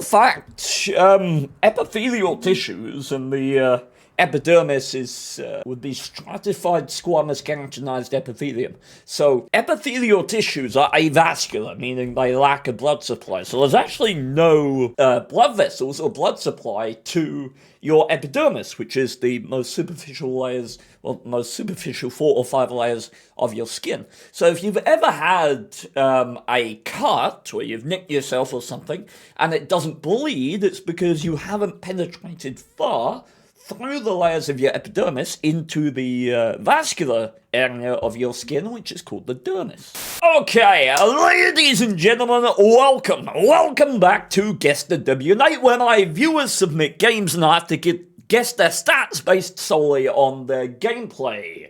fact, epithelial tissues and the epidermis would be stratified squamous keratinized epithelium. So epithelial tissues are avascular, meaning they lack a blood supply. So there's actually no blood vessels or blood supply to your epidermis, which is the most superficial layers, well, most superficial 4 or 5 layers of your skin. So if you've ever had a cut where you've nicked yourself or something and it doesn't bleed, it's because you haven't penetrated far through the layers of your epidermis into the vascular area of your skin, which is called the dermis. Okay, ladies and gentlemen, welcome back to Guess the WN8, where my viewers submit games and I have to guess their stats based solely on their gameplay.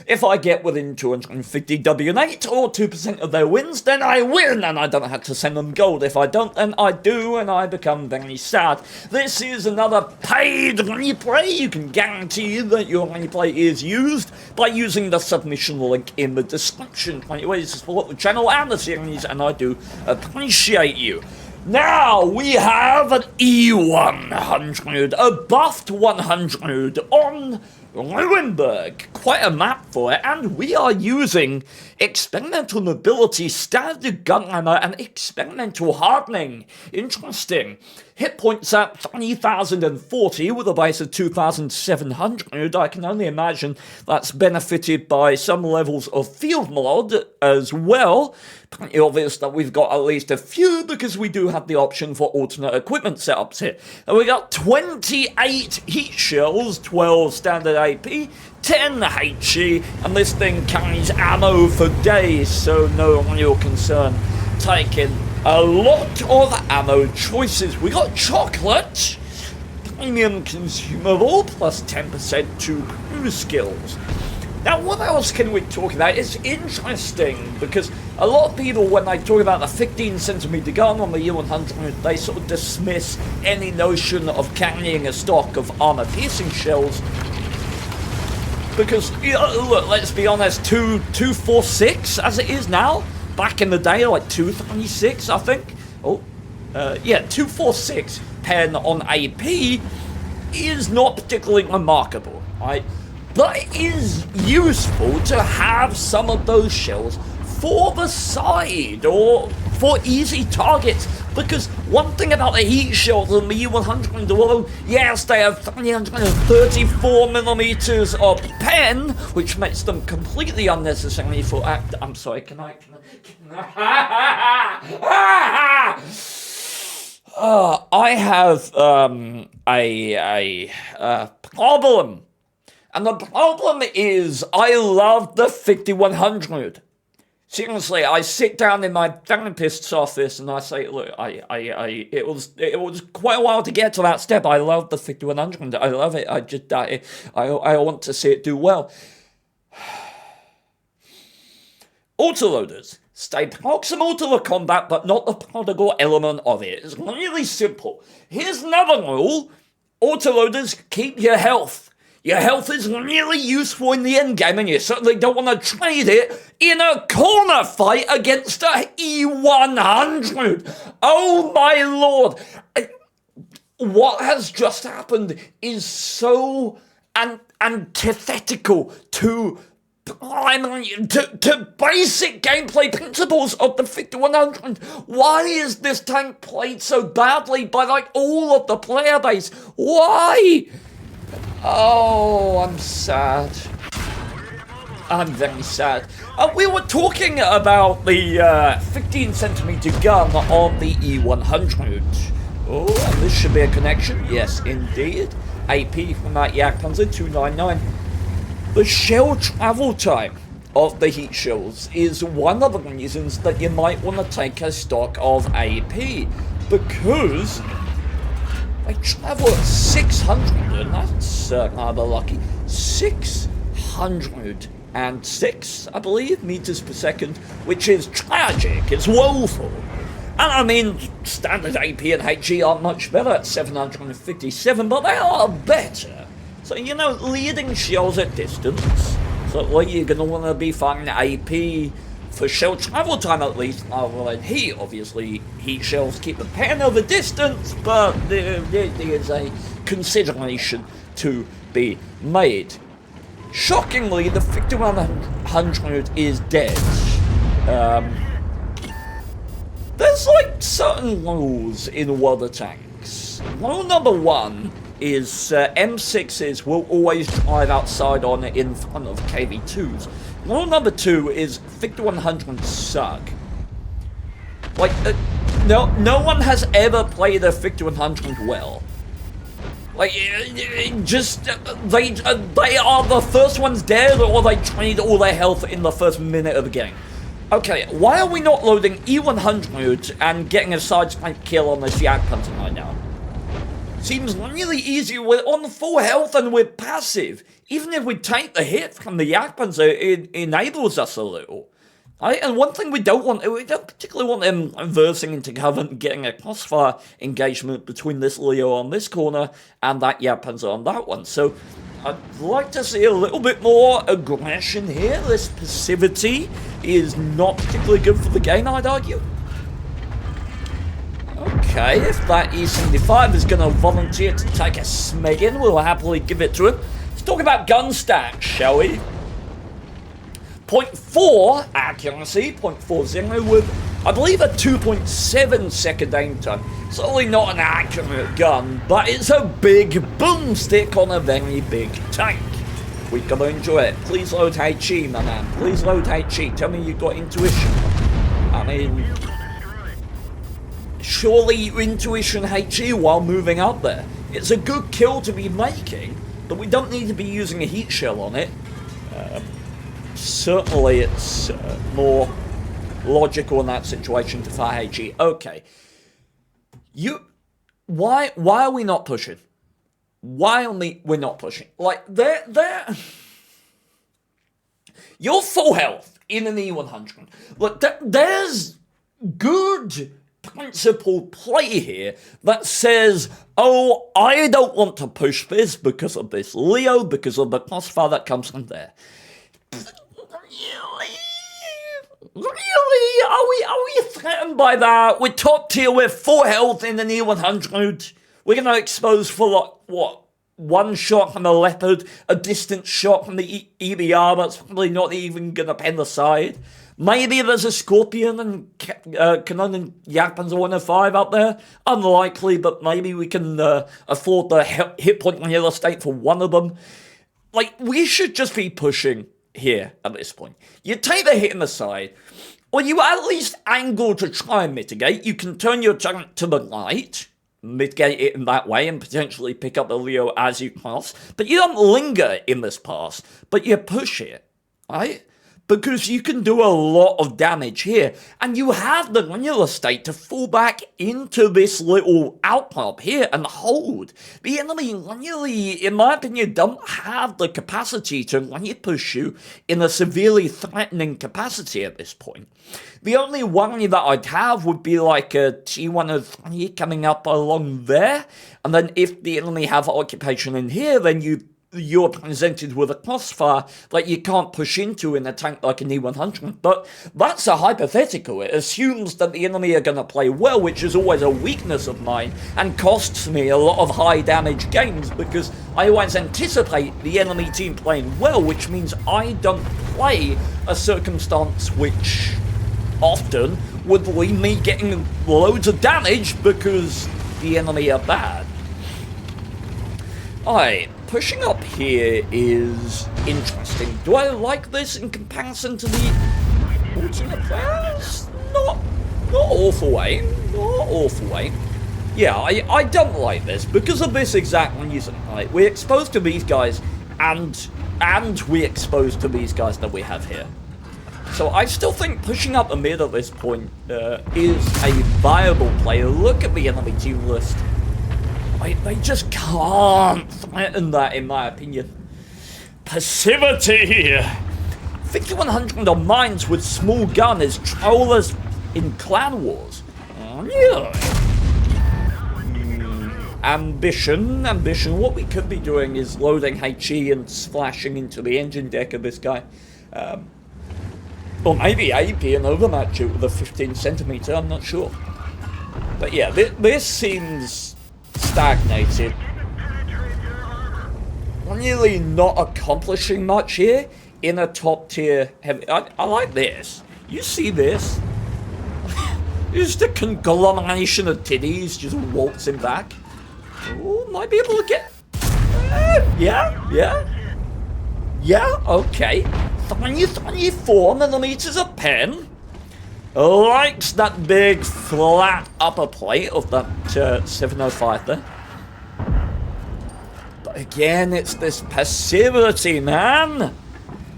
If I get within 250 WN8 or 2% of their wins, then I win and I don't have to send them gold. If I don't, then I do and I become very sad. This is another paid replay. You can guarantee that your replay is used by using the submission link in the description. 20 ways to support the channel and the series, and I do appreciate you. Now we have an E100, a buffed 100 on Ruinberg. Quite a map for it, and we are using experimental mobility, standard gun ammo, and experimental hardening. Interesting. Hit points at 3,040 with a base of 2,700. I can only imagine that's benefited by some levels of field mod as well. Pretty obvious that we've got at least a few because we do have the option for alternate equipment setups here. And we got 28 heat shells, 12 standard AP, 10 HE, and this thing carries ammo for days, so no real concern taking a lot of ammo choices. We got chocolate, premium consumable, plus 10% to crew skills. Now, what else can we talk about? It's interesting because a lot of people, when they talk about the 15cm gun on the E100, they sort of dismiss any notion of carrying a stock of armor-piercing shells. Because, look, let's be honest, 246 as it is now. Back in the day, like 236, I think. Yeah, 246 pen on AP is not particularly remarkable, right? But it is useful to have some of those shells for the side or for easy targets, because one thing about the heat shells on the E100, although yes, they have 334 millimeters of pen, which makes them completely unnecessary for I'm sorry, can I I have a problem. And the problem is, I love the 5100. Seriously, I sit down in my therapist's office and I say, look, it was quite a while to get to that step. I love the 5100. I love it. I want to see it do well. Autoloaders stay proximal to the combat, but not the prodigal element of it. It's really simple. Here's another rule. Autoloaders keep your health. Your health is really useful in the endgame, and you certainly don't want to trade it in a corner fight against a E100. Oh my lord. What has just happened is so antithetical to basic gameplay principles of the 5100. Why is this tank played so badly by like all of the player base? Why? Oh, I'm sad. I'm very sad. We were talking about the 15cm gun on the E100. Oh, and this should be a connection. Yes, indeed. AP from that Yak Panzer 299. The shell travel time of the heat shells is one of the reasons that you might want to take a stock of AP, because they travel at 600, and that's rather lucky. 606, I believe, meters per second, which is tragic. It's woeful. And I mean, standard AP and HE are much better at 757, but they are better. So, you know, leading shells at distance. So, well, you're going to want to be firing AP for shell travel time at least, rather than heat. Obviously, heat shells keep the pen over distance, but there is a consideration to be made. Shockingly, the 5100 is dead. There's like certain rules in World of Tanks. Rule number 1 is M6s will always drive outside on in front of KV2s. Rule number 2 is 5100s suck. Like, no one has ever played a 5100 well. Like, just, they are the first ones dead, or they drained all their health in the first minute of the game. Okay, why are we not loading E100 and getting a sideswipe kill on this Yak Punter right now? Seems really easy. We're on full health and we're passive. Even if we take the hit from the Yak Punter, it enables us a little. And one thing we don't particularly want them reversing into cover and getting a crossfire engagement between this Leo on this corner and that Yak Punter on that one. So I'd like to see a little bit more aggression here. This passivity is not particularly good for the game, I'd argue. Okay, if that E75 is going to volunteer to take a Smeggin, we'll happily give it to him. Let's talk about gun stats, shall we? 0.4 accuracy, 0.40 with, I believe, a 2.7 second aim time. Certainly not an accurate gun, but it's a big boomstick on a very big tank. We've got to enjoy it. Please load HE, my man. Please load HE. Tell me you've got intuition. I mean, surely intuition HE while moving up there. It's a good kill to be making, but we don't need to be using a heat shell on it. Certainly it's more logical in that situation to fire HE. Okay. Why are we not pushing? Why only we're not pushing? Like, you're full health in an E100. Look, there's good principled play here that says, oh, I don't want to push this because of this Leo, because of the crossfire that comes from there. Really? Are we threatened by that? We're top tier, we're full health in an E100. We're going to expose for, like, what? One shot from the Leopard, a distant shot from the EBR that's probably not even going to pen the side. Maybe there's a Scorpion and Canon and Yak Punter 105 out there. Unlikely, but maybe we can afford the hit point real estate for one of them. Like, we should just be pushing here at this point. You take the hit in the side, or you at least angle to try and mitigate. You can turn your tank to the right, mitigate it in that way, and potentially pick up the Leo as you pass. But you don't linger in this pass, but you push it, right? Because you can do a lot of damage here, and you have the real estate to fall back into this little outcrop here and hold. The enemy really, in my opinion, don't have the capacity to really push you in a severely threatening capacity at this point. The only worry that I'd have would be like a T103 coming up along there, and then if the enemy have occupation in here, then you're presented with a crossfire that you can't push into in a tank like an E100, but that's a hypothetical. It assumes that the enemy are going to play well, which is always a weakness of mine, and costs me a lot of high damage games, because I always anticipate the enemy team playing well, which means I don't play a circumstance which often would leave me getting loads of damage because the enemy are bad. Alright, pushing up here is interesting. Do I like this in comparison to the alternate players? Not awful way. Not awful way. Yeah, I don't like this because of this exact reason. Right? We're exposed to these guys, and we're exposed to these guys that we have here. So I still think pushing up the mid at this point is a viable play. Look at the enemy team list. They just can't threaten that, in my opinion. Passivity! 5100 on mines with small gun is trollers in Clan Wars. Really? Ambition. What we could be doing is loading HE and splashing into the engine deck of this guy. Or maybe A being overmatched it with a 15 centimeter, I'm not sure. But yeah, this seems stagnated. Really not accomplishing much here in a top tier heavy. I like this. You see this? Just a conglomeration of titties just waltzing back. Oh, might be able to get... yeah, okay. 34 millimeters of pen. Likes that big flat upper plate of that 705 there. But again, it's this passivity, man.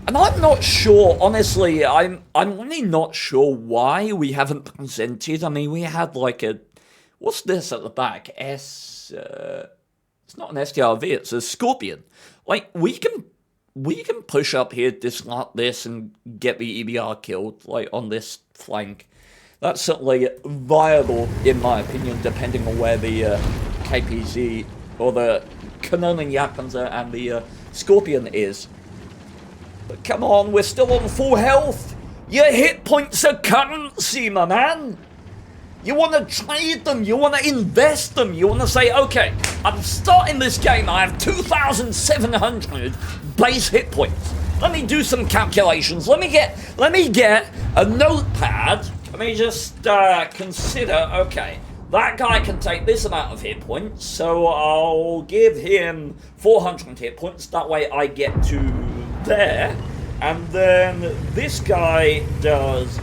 And I'm not sure, honestly, I'm really not sure why we haven't presented. I mean, we had like a... What's this at the back? It's not an STRV, it's a Scorpion. Like, we can push up here, discard this, and get the EBR killed, like, on this flank. That's certainly viable, in my opinion, depending on where the KPZ, or the Kanonen Yapanzer and the Scorpion is. But come on, we're still on full health. Your hit points are currency, my man. You want to trade them, you want to invest them, you want to say, okay, I'm starting this game, I have 2,700 base hit points. Let me do some calculations, let me get a notepad. Let me just consider, okay, that guy can take this amount of hit points, so I'll give him 400 hit points, that way I get to there, and then this guy does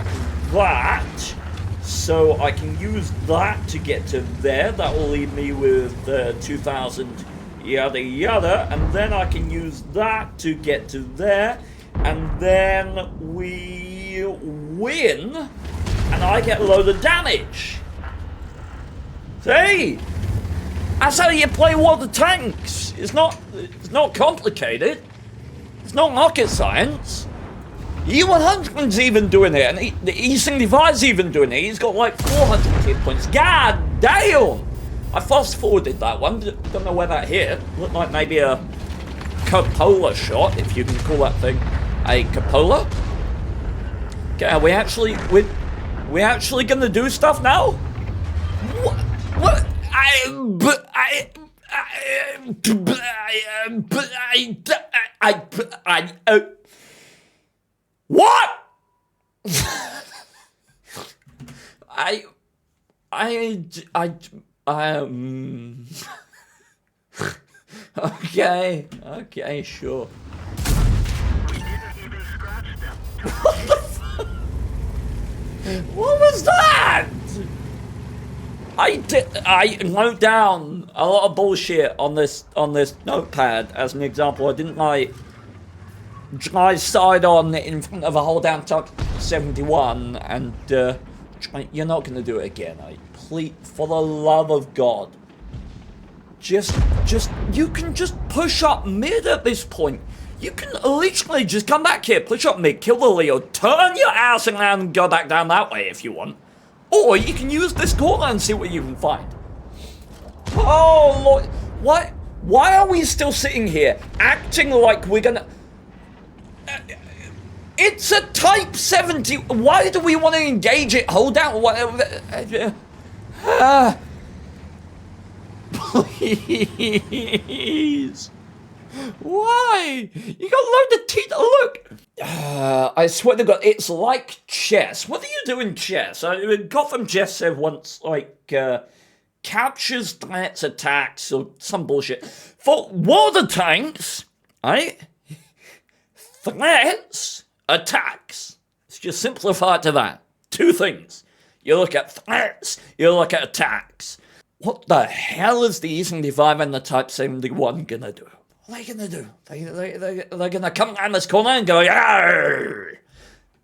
that. So I can use that to get to there. That will leave me with 2,000 yada yada. And then I can use that to get to there. And then we win. And I get a load of damage. See? That's how you play World of Tanks. It's not complicated. It's not rocket science. E100's even doing it, and the E75's even doing it. He's got like 400 hit points. God damn! I fast forwarded that one. Don't know where that hit. Looked like maybe a cupola shot, if you can call that thing a cupola. Okay, are we actually gonna do stuff now? What? What? Okay, sure. What the fuck? What was that? I wrote down a lot of bullshit on this notepad as an example. I didn't like drive side on in front of a hold down tuck 71 and you're not gonna do it again. Please, for the love of God, just you can just push up mid at this point. You can literally just come back here, push up mid, kill the Leo, turn your ass around and go back down that way if you want. Or you can use this corner and see what you can find. Oh Lord, why are we still sitting here acting like we're gonna... It's a Type 70. Why do we want to engage it? Hold down. Please. Why? You got loads of teeth. Look. I swear to God, it's like chess. What do you do in chess? Gotham Chess said once, like, captures, threats, attacks, or some bullshit. For World of Tanks, right? Threats, attacks. Let's just simplify it to that. Two things. You look at threats, you look at attacks. What the hell is the E75 and the Type 71 gonna do? What are they gonna do? They're gonna come around this corner and go, Arr!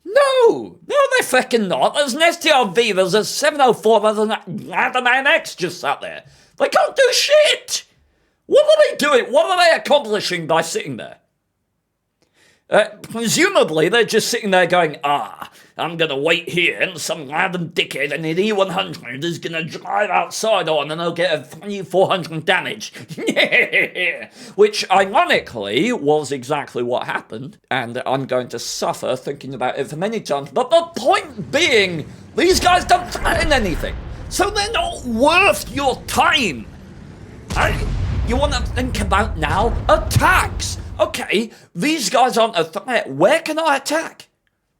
No, they're fucking not. There's an STRV, there's a 704, there's an ADAM-X just sat there. They can't do shit! What are they doing? What are they accomplishing by sitting there? Presumably, they're just sitting there going, I'm gonna wait here, and some random dickhead in an E100 is gonna drive outside on, and I'll get a 400 damage. Which, ironically, was exactly what happened, and I'm going to suffer thinking about it for many times. But the point being, these guys don't threaten anything, so they're not worth your time. You want to think about now? Attacks! Okay, these guys aren't a threat. Where can I attack?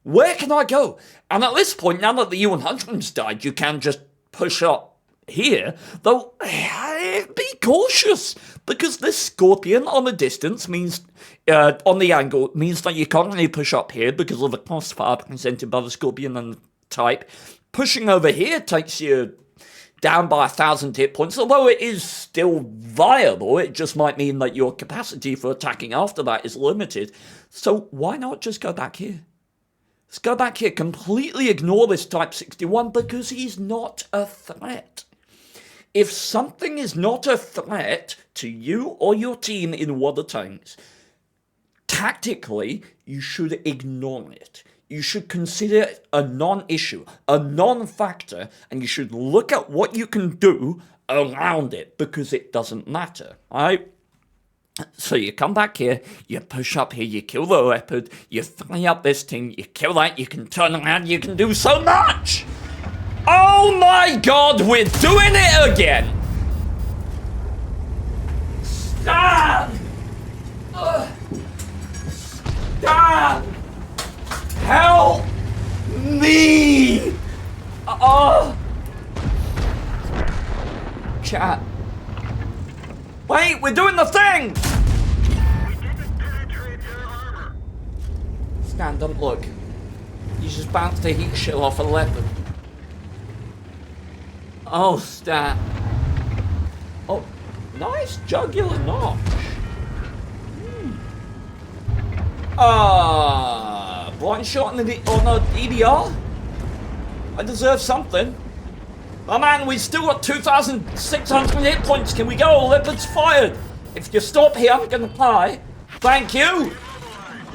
Where can I go? And at this point, now that the U100's died, you can just push up here. Though, be cautious, because this Scorpion on the distance means, on the angle, means that you can't really push up here because of the crossfire presented by the Scorpion and the type. Pushing over here takes you down by 1,000 hit points, although it is still viable. It just might mean that your capacity for attacking after that is limited. So why not just go back here? Let's go back here, completely ignore this Type 61 because he's not a threat. If something is not a threat to you or your team in water tanks, tactically, you should ignore it. You should consider it a non-issue, a non-factor, and you should look at what you can do around it, because it doesn't matter, alright? So you come back here, you push up here, you kill the leopard, you free up this thing, you kill that, you can turn around, you can do so much! Oh my god, we're doing it again! Stand! Stand! Help me! Chat. Wait, we're doing the thing! We didn't penetrate their armor. Stan, don't look. You just bounced the heat shield off a leopard. Oh, Stan. Oh, nice jugular notch. Blind shot on the EDR? I deserve something. Oh man, we've still got 2,600 hit points. Can we go? Leopard's fired. If you stop here, I'm gonna die. Thank you.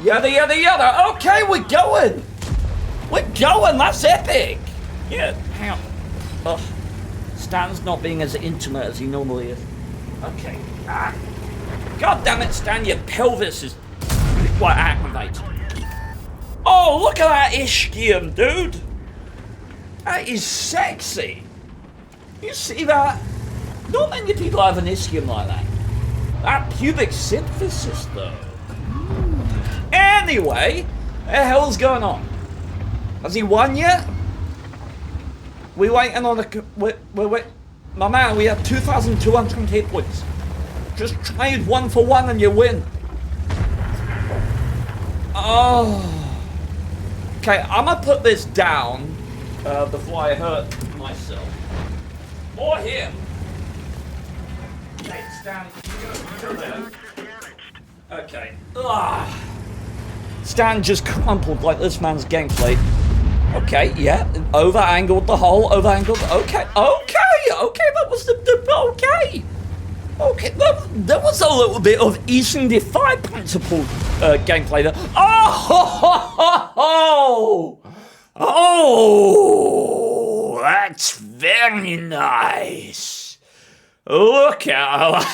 Yada yada yada. Okay, we're going. We're going. That's epic. Yeah, hang on. Ugh. Stan's not being as intimate as he normally is. Okay. God damn it, Stan, your pelvis is quite activate. Oh, look at that ischium, dude. That is sexy. You see that? Not many people have an ischium like that. That pubic symphysis, though. Anyway, what the hell's going on? Has he won yet? We waiting on the... Wait. My man, we have 2,200 hit points. Just trade 1 for 1 and you win. Oh. Okay, I'm gonna put this down before I hurt myself. Or him. Okay, Stan, you go there. Okay. Ugh. Stan just crumpled like this man's gameplay. Okay, yeah, over-angled the hole, over-angled, okay, that was okay. Okay, there was a little bit of Eastern Defy principle gameplay there. Oh, that's very nice. Look at,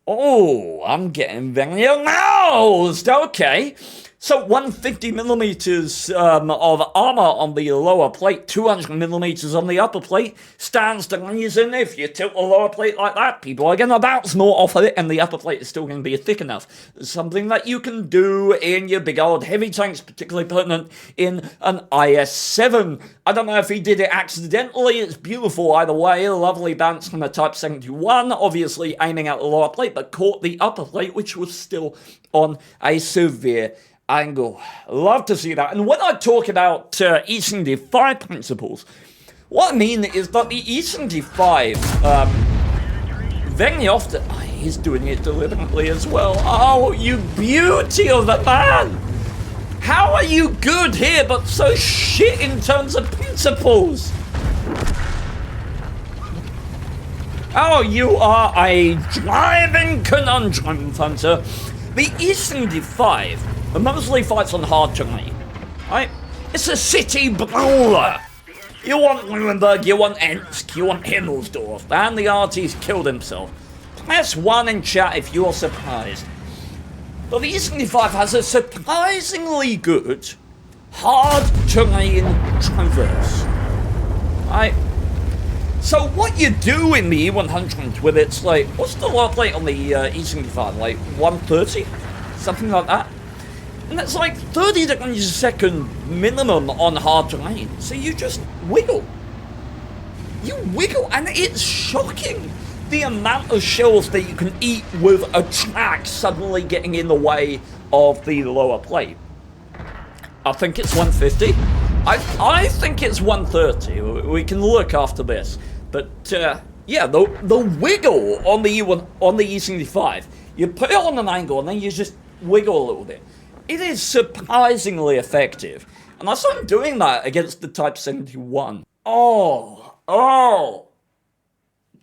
I'm getting very aroused. Okay. So 150 millimeters of armor on the lower plate, 200 millimeters on the upper plate, stands to reason. If you tilt the lower plate like that, people are going to bounce more off of it, and the upper plate is still going to be thick enough. Something that you can do in your big old heavy tanks, particularly pertinent in an IS-7. I don't know if he did it accidentally. It's beautiful either way. A lovely bounce from a Type 71, obviously aiming at the lower plate, but caught the upper plate, which was still on a severe angle. Love to see that. And when I talk about Eastern Defy principles, what I mean is that the Eastern Defy, very often, he's doing it deliberately as well. Oh, you beauty of a man! How are you good here, but so shit in terms of principles? Oh, you are a driving conundrum, Hunter. The E75 mostly fights on hard terrain, right? It's a city brawler. You want Nuremberg, you want Ensk, you want Himmelsdorf, and the RT's killed himself. Press 1 in chat if you're surprised. But the E75 has a surprisingly good hard terrain traverse. Right? So what you do in the E100 with it's like, what's the load rate on the E75? Like 130? Something like that? And it's like 30 degrees a second minimum on hard terrain. So you just wiggle. You wiggle, and it's shocking the amount of shells that you can eat with a track suddenly getting in the way of the lower plate. I think it's 150. I think it's 130. We can look after this. But yeah, the wiggle on the E75, you put it on an angle and then you just wiggle a little bit. It is surprisingly effective. And I started doing that against the Type 71. Oh.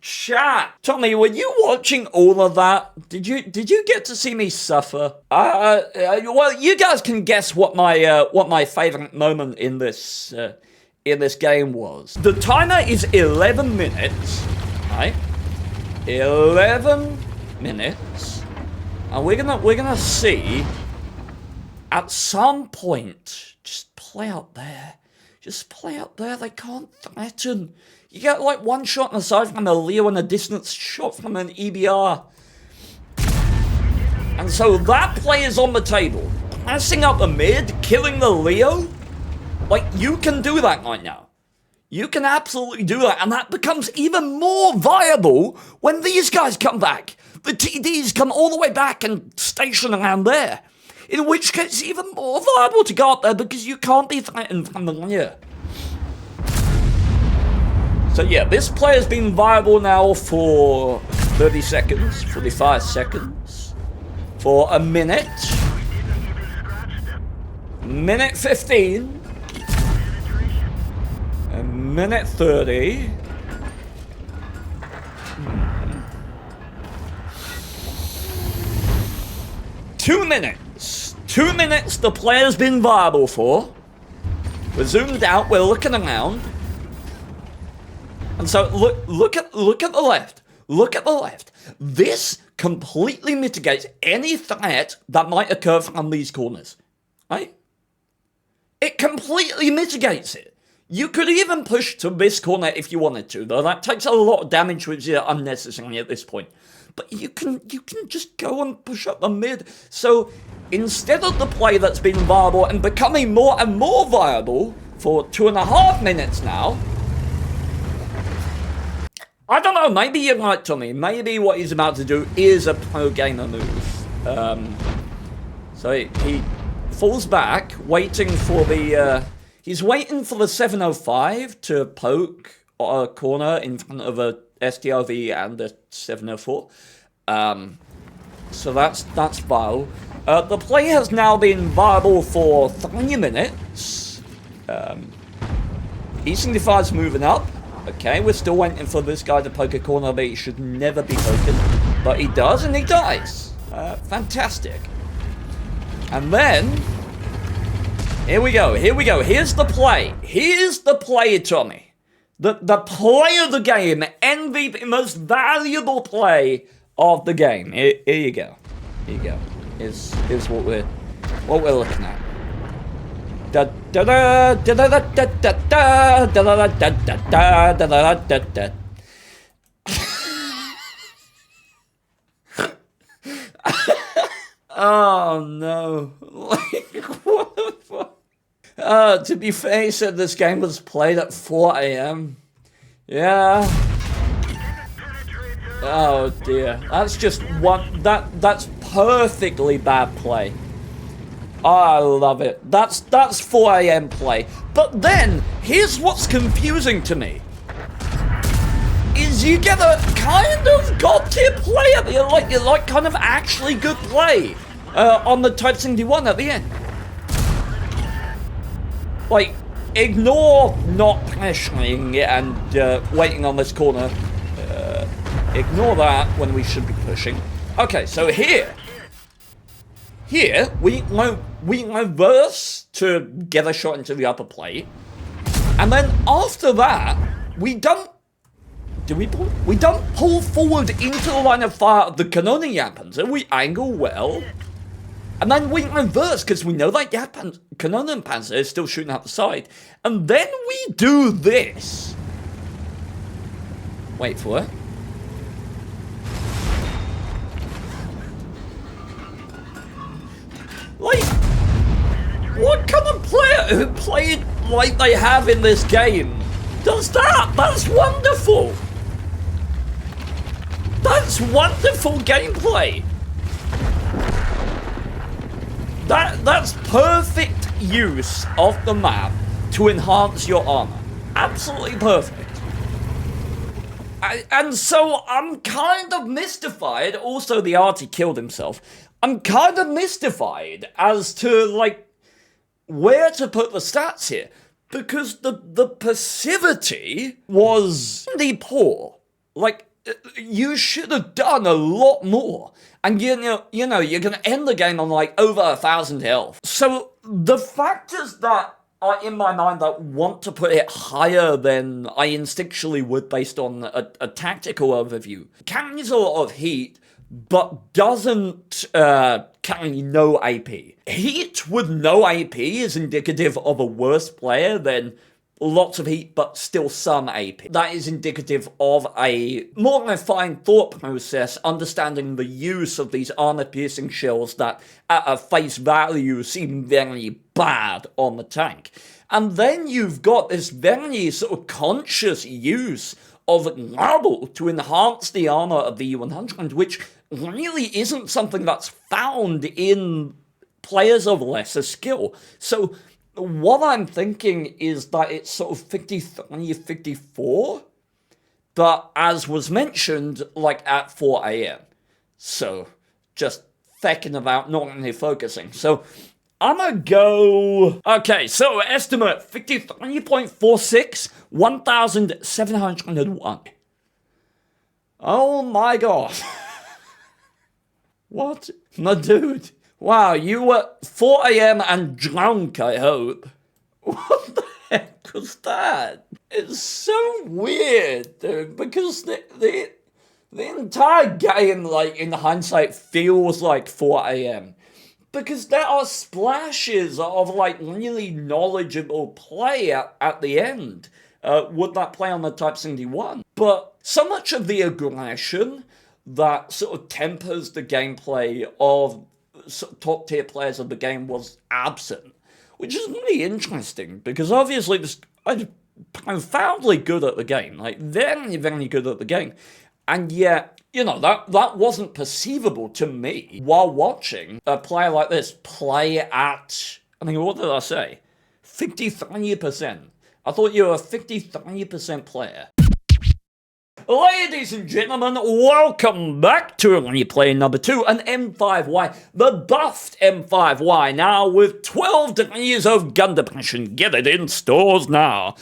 Chat. Tommy, were you watching all of that? Did you get to see me suffer? Well, you guys can guess what my favorite moment in this game was. The timer is 11 minutes, right? 11 minutes, and we're gonna see at some point. Just play out there. They can't threaten. You get like one shot on the side from a Leo and a distance shot from an EBR. And so that play is on the table. Passing up the mid, killing the Leo. Like, you can do that right now. You can absolutely do that, and that becomes even more viable when these guys come back. The TDs come all the way back and station around there. In which case, it's even more viable to go up there because you can't be threatened from the rear. So yeah, this play has been viable now for 30 seconds, 45 seconds, for a minute, minute 15, a minute 30, Two minutes the player's been viable for. We're zoomed out, we're looking around. And so look at the left. Look at the left. This completely mitigates any threat that might occur from these corners. Right? It completely mitigates it. You could even push to this corner if you wanted to, though that takes a lot of damage, which is unnecessary at this point. But you can just go and push up the mid. So instead of the play that's been viable and becoming more and more viable for 2.5 minutes now, I don't know, maybe you're right, Tommy. Maybe what he's about to do is a pro gamer move. So he falls back, waiting for the... he's waiting for the 705 to poke a corner in front of a SDRV and a 704. So that's viable. The play has now been viable for 3 minutes. E75's moving up. Okay, we're still waiting for this guy to poke a corner that he should never be poking. But he does, and he dies. Fantastic. And then... Here we go. Here's the play. Here's the play, Tommy. The play of the game. MVP, most valuable play of the game. Here you go. Here's what we're looking at. Da da da da da da da da da da da da da. Oh no. Like, what the fuck? To be fair, he said this game was played at 4 AM. Yeah. Oh dear. That's just one, that's perfectly bad play. I love it. That's 4 AM play. But then, here's what's confusing to me. Is you get a kind of god tier play at the end, like kind of actually good play on the Type 71 at the end. Like, ignore not pressuring and waiting on this corner. Ignore that when we should be pushing. Okay, so here. here, we reverse to get a shot into the upper plate. And then after that, we don't... Do we pull? We don't pull forward into the line of fire of the Kanonenpanzer. We angle well. And then we reverse, because we know that Kanonenpanzer is still shooting out the side. And then we do this. Wait for it. Like, what kind of player who played like they have in this game does that? That's wonderful. That's wonderful gameplay. That's perfect use of the map to enhance your armor. Absolutely perfect. And so I'm kind of mystified. Also, the arty killed himself. I'm kind of mystified as to, like, where to put the stats here. Because the passivity was really poor. Like, you should have done a lot more. And you know, you're going to end the game on, like, over 1,000 health. So the factors that are in my mind that want to put it higher than I instinctually would based on a tactical overview. Carries a lot of heat, but doesn't carry no AP. Heat with no AP is indicative of a worse player than lots of heat, but still some AP. That is indicative of a more refined thought process, understanding the use of these armor-piercing shells that, at a face value, seem very bad on the tank. And then you've got this very sort of conscious use of rubble to enhance the armor of the U100, which really isn't something that's found in players of lesser skill. So what I'm thinking is that it's sort of 53-54, but as was mentioned, like at 4 AM. So just thinking about not really focusing. So I'm gonna go... Okay, so estimate 53.46, 1,701. Oh my god. What? My dude. Wow, you were 4 AM and drunk, I hope. What the heck was that? It's so weird, dude, because the entire game, like, in hindsight, feels like 4 AM. Because there are splashes of, like, really knowledgeable play at the end. Would that play on the Type 71? But so much of the aggression that sort of tempers the gameplay of top tier players of the game was absent, which is really interesting because obviously I'm profoundly good at the game, like very, very good at the game, and yet, you know, that wasn't perceivable to me while watching a player like this play at, I mean, what did I say? 53%. I thought you were a 53% player. Ladies and gentlemen, welcome back to replay number 2, an M5Y, the buffed M5Y, now with 12 degrees of gun depression. Get it in stores now.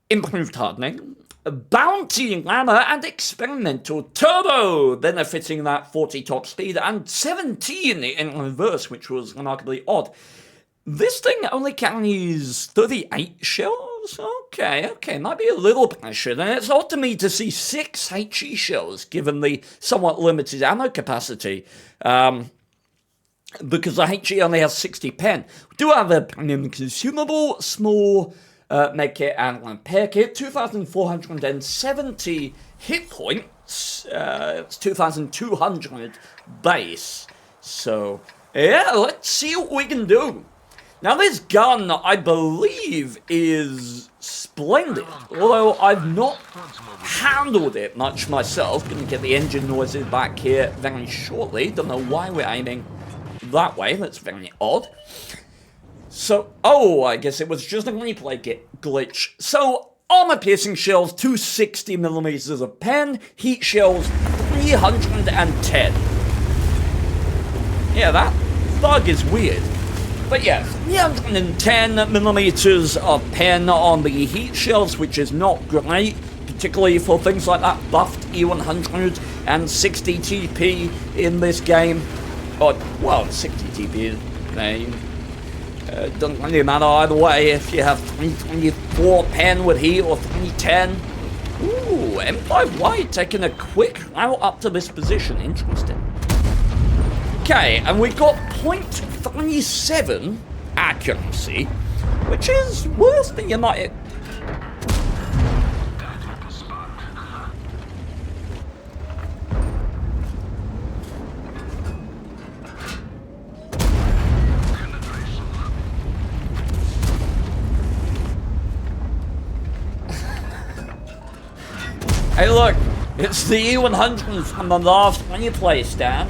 Improved hardening, bounty rammer, and experimental turbo, benefiting that 40 top speed and 17 in reverse, which was remarkably odd. This thing only carries 38 shells? Okay, might be a little pressured, and it's odd to me to see 6 HE shells, given the somewhat limited ammo capacity, because the HE only has 60 pen. We do have a premium consumable, small medkit and repair kit, 2,470 hit points, it's 2,200 base, so yeah, let's see what we can do. Now this gun, I believe, is splendid, although I've not handled it much myself. Gonna get the engine noises back here very shortly. Don't know why we're aiming that way, that's very odd. So, oh, I guess it was just a replay glitch. So, armor-piercing shells, 260mm of pen, heat shells, 310. Yeah, that bug is weird. But yeah, 310mm of pen on the heat shells, which is not great, particularly for things like that buffed E100 and 60 TP in this game. Oh, well, 60 TP. Okay. Doesn't really matter either way if you have 324 pen with heat or 310. Ooh, M5 White taking a quick route up to this position. Interesting. Okay, and we've got 0.37 accuracy, which is worse than you might. Hey look, it's the E100 from the last replay, Stan.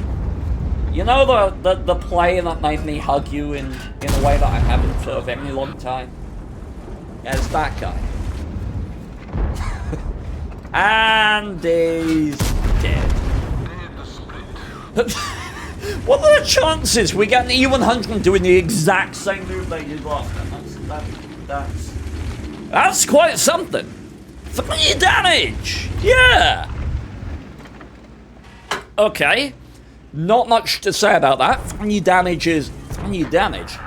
You know the play that made me hug you in a way that I haven't for a very long time? Yeah, it's that guy. And he's dead. What are the chances we get an E100 doing the exact same move that you did last time? That's quite something. 3 damage! Yeah! Okay. Not much to say about that. 3 damage is 3 damage.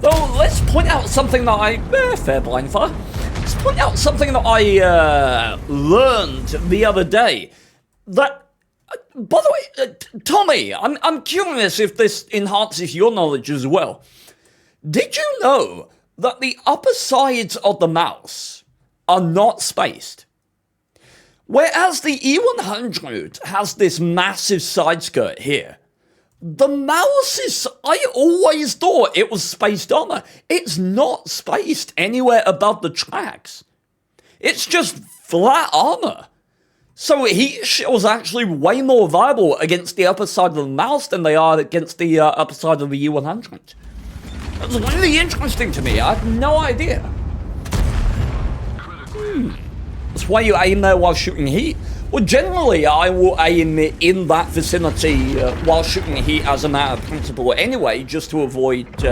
Though, let's point out something that I... fair blind fire. Let's point out something that I learned the other day. That... by the way, Tommy, I'm curious if this enhances your knowledge as well. Did you know that the upper sides of the mouse are not spaced? Whereas the E100 has this massive side skirt here, the mouse is, I always thought it was spaced armor. It's not spaced anywhere above the tracks. It's just flat armor. So heat shields are actually way more viable against the upper side of the mouse than they are against the upper side of the E100. That's really interesting to me. I have no idea. That's why you aim there while shooting heat. Well, generally, I will aim in that vicinity while shooting heat as a matter of principle anyway, just to avoid,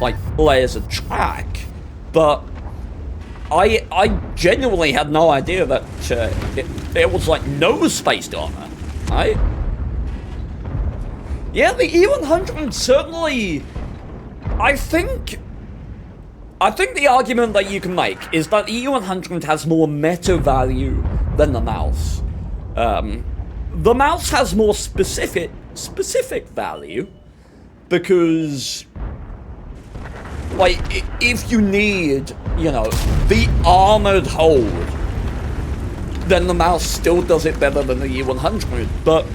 like, layers of track. But I genuinely had no idea that it was, like, no spaced armor, right? Yeah, the E100 certainly... I think the argument that you can make is that the E100 has more meta value than the mouse. The mouse has more specific value because, like, if you need, you know, the armored hold, then the mouse still does it better than the E100. But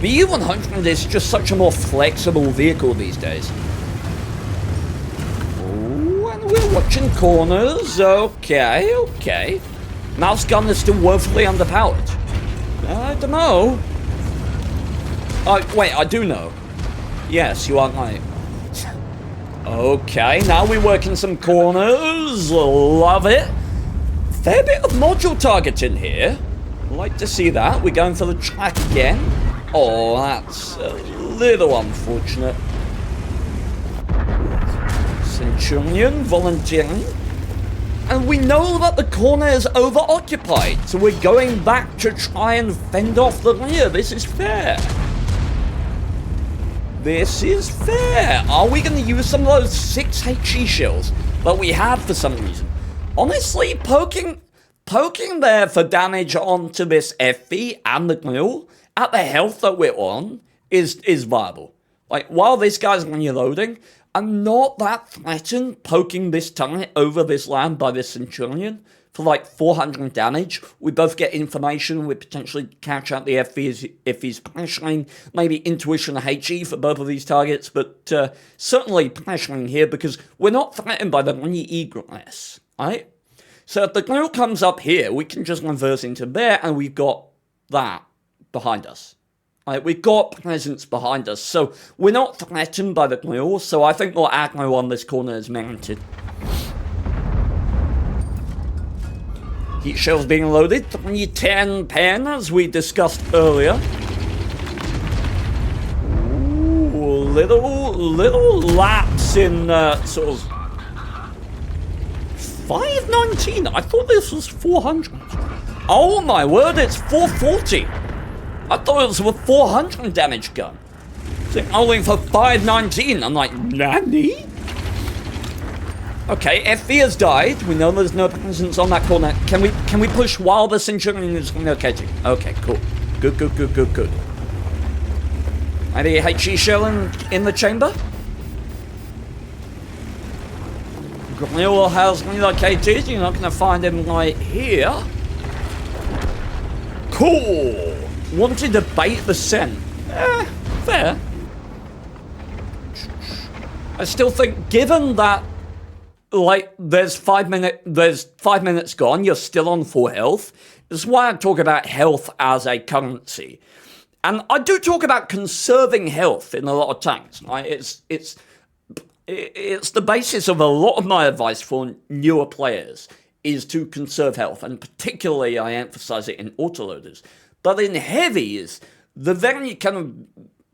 the E100 is just such a more flexible vehicle these days. We're watching corners. Okay. Mouse gun is still woefully underpowered. I don't know. Wait, I do know. Yes, you are right. Okay, now we're working some corners. Love it. Fair bit of module targeting here. Like to see that. We're going for the track again. Oh, that's a little unfortunate. Centurion volunteering, and we know that the corner is over-occupied, so we're going back to try and fend off the rear. This is fair. This is fair. Are we going to use some of those 6 HE shells that we have for some reason? Honestly, poking there for damage onto this FV and the grill at the health that we're on is viable. Like, while this guy's reloading, I'm not that threatened poking this turret over this land by this Centurion for like 400 damage. We both get information, we potentially catch out the FV if he's pressuring, maybe intuition HE for both of these targets, but certainly pressuring here because we're not threatened by the re-egress, right? So if the grill comes up here, we can just reverse into there and we've got that behind us. Right, we've got presence behind us, so we're not threatened by the grill, so I think more aggro on this corner is merited. Heat shells being loaded, 310 pen, as we discussed earlier. Ooh, little lapse in sort of 519. I thought this was 400. Oh my word, it's 440. I thought it was a 400 damage gun. Only for 519. I'm like, Nanny? Okay, FV has died. We know there's no presence on that corner. Can we push while this engineering is relocating? Okay, cool. Good. Maybe HE shell in the chamber? Grill has relocated. You're not gonna find him right here. Cool. Wanted to bait the scent. Fair. I still think, given that, like, there's 5 minutes gone, you're still on full health. This is why I talk about health as a currency. And I do talk about conserving health in a lot of tanks. Right? It's the basis of a lot of my advice for newer players is to conserve health, and particularly I emphasize it in autoloaders. But in heavies, the very kind of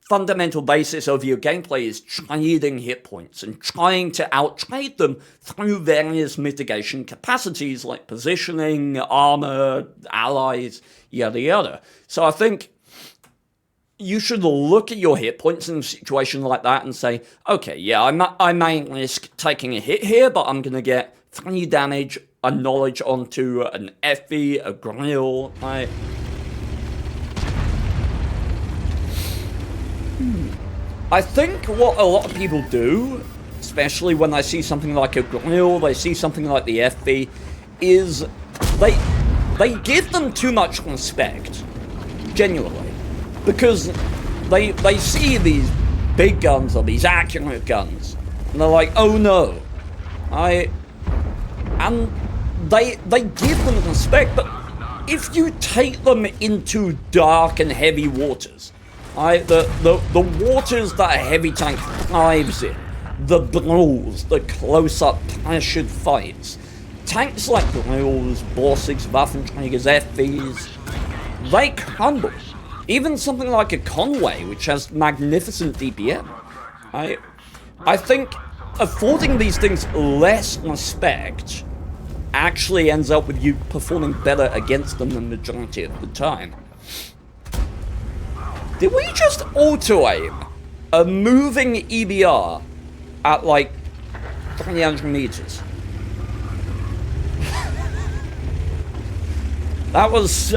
fundamental basis of your gameplay is trading hit points and trying to outtrade them through various mitigation capacities like positioning, armor, allies, yada yada. So I think you should look at your hit points in a situation like that and say, okay, yeah, I may risk taking a hit here, but I'm going to get 3 damage, a knowledge onto an FV, a grill, right? I think what a lot of people do, especially when they see something like a grill, they see something like the FV, is they give them too much respect, genuinely, because they see these big guns or these accurate guns, and they're like, oh no, and they give them respect, but if you take them into dark and heavy waters, the waters that a heavy tank thrives in, the brawls, the close-up pressured fights, tanks like Grills, Borsigs, Waffenträgers, FVs, they crumble. Even something like a Conway, which has magnificent DPM. I think affording these things less respect actually ends up with you performing better against them the majority of the time. Did we just auto-aim a moving EBR at like 300 meters? That was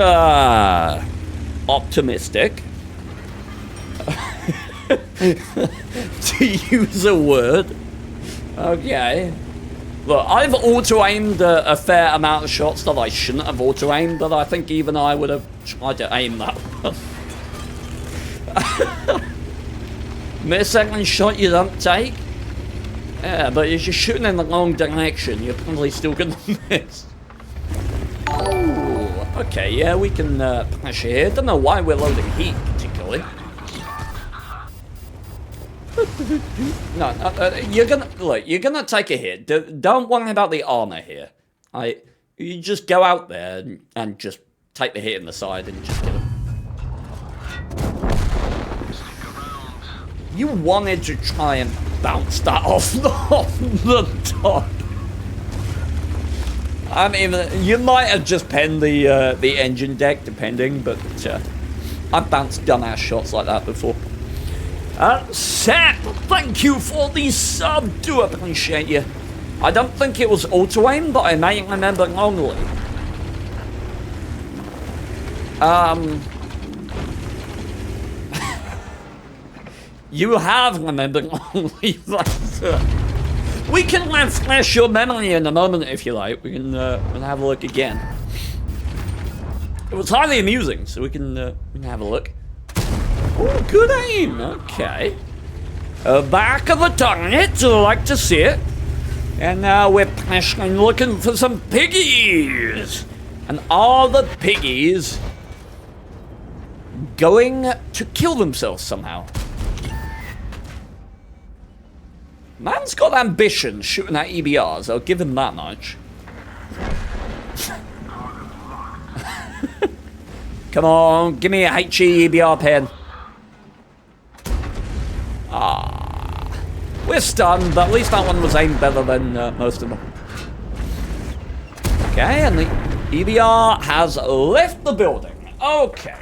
optimistic. To use a word. Okay. Look, I've auto-aimed a fair amount of shots that I shouldn't have auto-aimed, but I think even I would have tried to aim that one. Mid-second shot you don't take? Yeah, but if you're shooting in the wrong direction, you're probably still gonna miss. Ooh, okay, yeah, we can pressure here. Don't know why we're loading heat, particularly. No, you're gonna take a hit. Don't worry about the armor here. You just go out there and just take the hit in the side and just kill him. You wanted to try and bounce that off the top. I mean, you might have just penned the engine deck, depending, but I've bounced dumbass shots like that before. Seth, thank you for the sub. Do appreciate you. I don't think it was auto-aim, but I may remember wrongly. You have remembered wrongly, but we can refresh your memory in a moment if you like. We can have a look again. It was highly amusing, so we can have a look. Oh, good aim. Okay. Back of the target. Like to see it. And now we're pressuring, looking for some piggies. And are the piggies going to kill themselves somehow? Man's got ambition shooting at EBRs, I'll give him that much. Come on, give me a HE EBR pen. We're stunned, but at least that one was aimed better than most of them. Okay, and the EBR has left the building. Okay.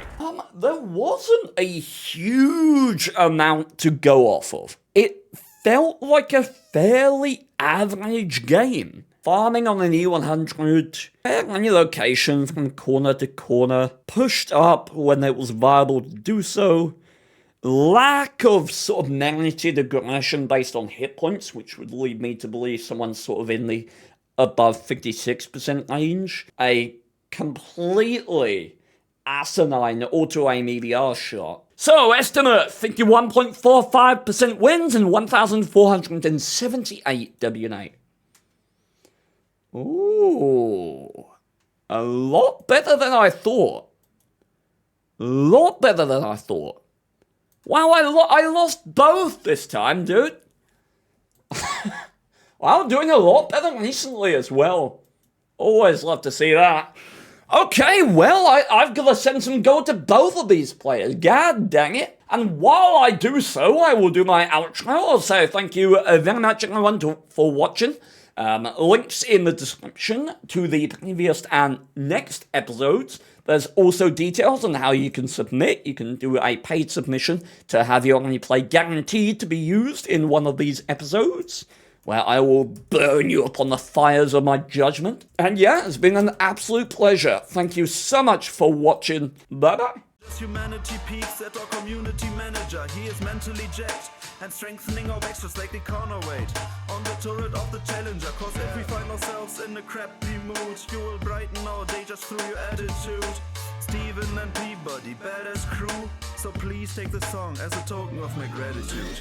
There wasn't a huge amount to go off of. It felt like a fairly average game. Farming on an E100, any location from corner to corner, pushed up when it was viable to do so, lack of sort of merited aggression based on hit points, which would lead me to believe someone's sort of in the above 56% range, a completely asinine auto-aim EBR shot. So, estimate 51.45% wins and 1,478 WN8. Ooh, a lot better than I thought. Lot better than I thought. Wow, I lost both this time, dude. Wow, doing a lot better recently as well. Always love to see that. Okay, well, I've got to send some gold to both of these players. God dang it. And while I do so, I will do my outro. I'll say thank you very much, everyone, for watching. Links in the description to the previous and next episodes. There's also details on how you can submit. You can do a paid submission to have your only play guaranteed to be used in one of these episodes, where I will burn you upon the fires of my judgment. And yeah, it's been an absolute pleasure. Thank you so much for watching. Bye-bye. Humanity peaks at our community manager. He is mentally jacked and strengthening our backs just like the corner weight on the turret of the challenger. Cause if we find ourselves in a crappy mood, you will brighten our day just through your attitude. Steven and Peabody, badass crew. So please take the song as a token of my gratitude.